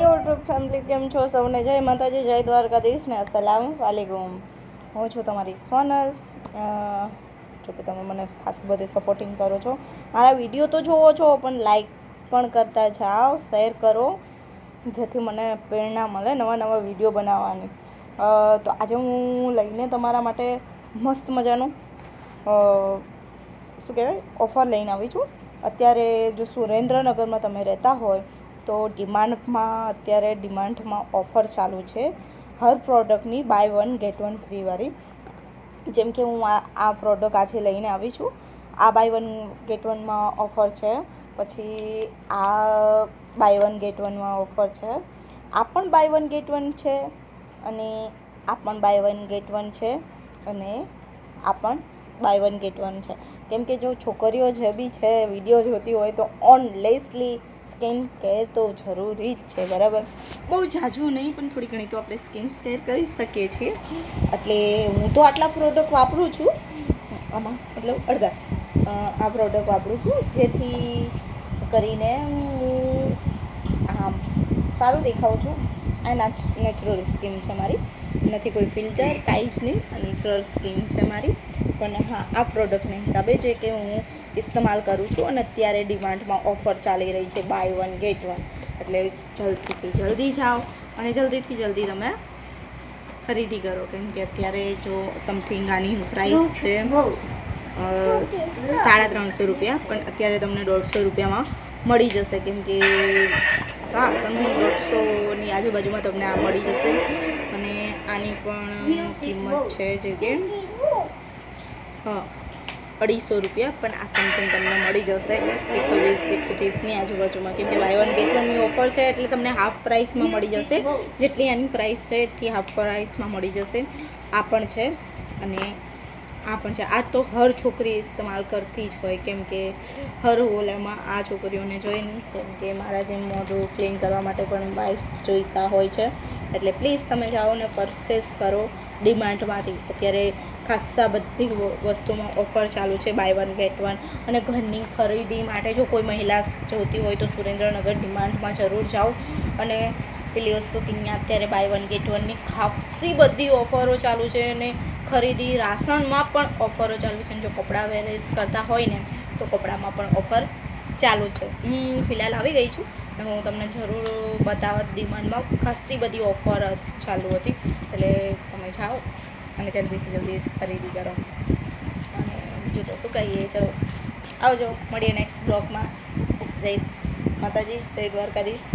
YouTube family, કેમ છો સૌને? જય માતાજી, જય દ્વારકાધીશ ને અસલામ વાલેકુમ. હું છું તમારી સોનલ. જો કે તમે મને ખાસ બધે સપોર્ટિંગ કરો છો, મારા વિડીયો તો જોવો છો પણ લાઈક પણ કરતા જાઓ, શેર કરો, જેથી મને પ્રેરણા મળે નવા નવા વિડીયો બનાવવાની. તો આજે હું લઈને તમારા માટે મસ્ત મજાનું શું કહેવાય ઓફર લઈને આવી છું. અત્યારે જો સુરેન્દ્રનગરમાં તમે રહેતા હોય તો ડિમાન્ડમાં ઓફર ચાલુ છે હર પ્રોડક્ટની બાય 1 ગેટ 1 ફ્રીવાળી. જેમ કે હું આ પ્રોડક્ટ આજે લઈને આવી છું. આ બાય 1 ગેટ 1માં ઓફર છે. પછી આ બાય 1 ગેટ 1માં ઓફર છે. આ પણ બાય 1 ગેટ 1 છે અને આ પણ બાય 1 ગેટ 1 છે અને આ પણ બાય 1 ગેટ 1 છે. કેમ કે જો છોકરીઓ જે બી છે વિડીયો જોતી હોય તો ઓનલેસલી સ્કિન કેર તો જરૂરી જ છે, બરાબર? બહુ ઝાઝું નહીં પણ થોડી ઘણી તો આપણે સ્કિન કેર કરી શકીએ છીએ. એટલે હું તો આટલા પ્રોડક્ટ વાપરું છું, આમાં મતલબ અડધા આ પ્રોડક્ટ વાપરું છું, જેથી કરીને હું આમ સારું દેખાઉં છું. આ નેચરલ સ્કિન છે મારી, નથી કોઈ ફિલ્ટર કાંઈ જ નહીં, નેચરલ સ્કિન છે મારી. પણ હા, આ પ્રોડક્ટના હિસાબે જે કે હું ઇસ્તેમાલ કરું છું અને અત્યારે ડિમાન્ડમાં ઓફર ચાલી રહી છે બાય 1 ગેટ 1. એટલે જલ્દીથી જલ્દી જાઓ અને જલ્દીથી જલ્દી તમે ખરીદી કરો. કેમ કે અત્યારે જો સમથિંગ આની પ્રાઇસ છે 350 રૂપિયા, પણ અત્યારે તમને 150 રૂપિયામાં મળી જશે. કેમ કે હા, સમથિંગ 150ની આજુબાજુમાં તમને આ મળી જશે. અને આની પણ કિંમત છે જે કે 250 રૂપિયા, પણ આ સમથિંગ તમને મળી જશે 120-130ની આજુબાજુમાં. કેમ કે બાય 1 ગેટ 1ની ઓફર છે એટલે તમને હાફ પ્રાઇસમાં મળી જશે. જેટલી આની પ્રાઇસ છે એટલી હાફ પ્રાઇસમાં મળી જશે. આ પણ છે અને આ પણ છે. આ તો હર છોકરી ઇસ્તેમાલ કરતી જ હોય, કેમ કે હર ઓલામાં આ છોકરીઓને જોઈને, જેમ કે મારા જેમ મોઢું ક્લીન કરવા માટે પણ વાઇપ્સ જોઈતા હોય છે. એટલે પ્લીઝ તમે જાઓ ને પરચેસ કરો ડિમાન્ડમાંથી. અત્યારે ખાસ્સા બધી વસ્તુમાં ઓફર ચાલુ છે બાય 1 ગેટ 1. અને ઘરની ખરીદી માટે જો કોઈ મહિલા જોતી હોય તો સુરેન્દ્રનગર ડિમાન્ડમાં જરૂર જાઓ. અને પેલી વસ્તુ કે અહીંયા અત્યારે બાય 1 ગેટ 1ની ખાસ્સી બધી ઓફરો ચાલુ છે અને ખરીદી રાશનમાં પણ ઓફરો ચાલુ છે. જો કપડાં વેરેસ કરતા હોય ને તો કપડામાં પણ ઓફર ચાલુ છે. હું ફિલહાલ આવી ગઈ છું અને હું તમને જરૂર બતાવત. ડિમાન્ડમાં ખાસ્સી બધી ઓફર ચાલુ હતી, એટલે તમે જાઓ અને જલ્દીથી જલ્દી ખરીદી કરો. અને બીજું તો શું કહીએ, ચલો આવજો, મળીએ નેક્સ્ટ બ્લોગમાં. જય માતાજી, જય દ્વારકાધીશ.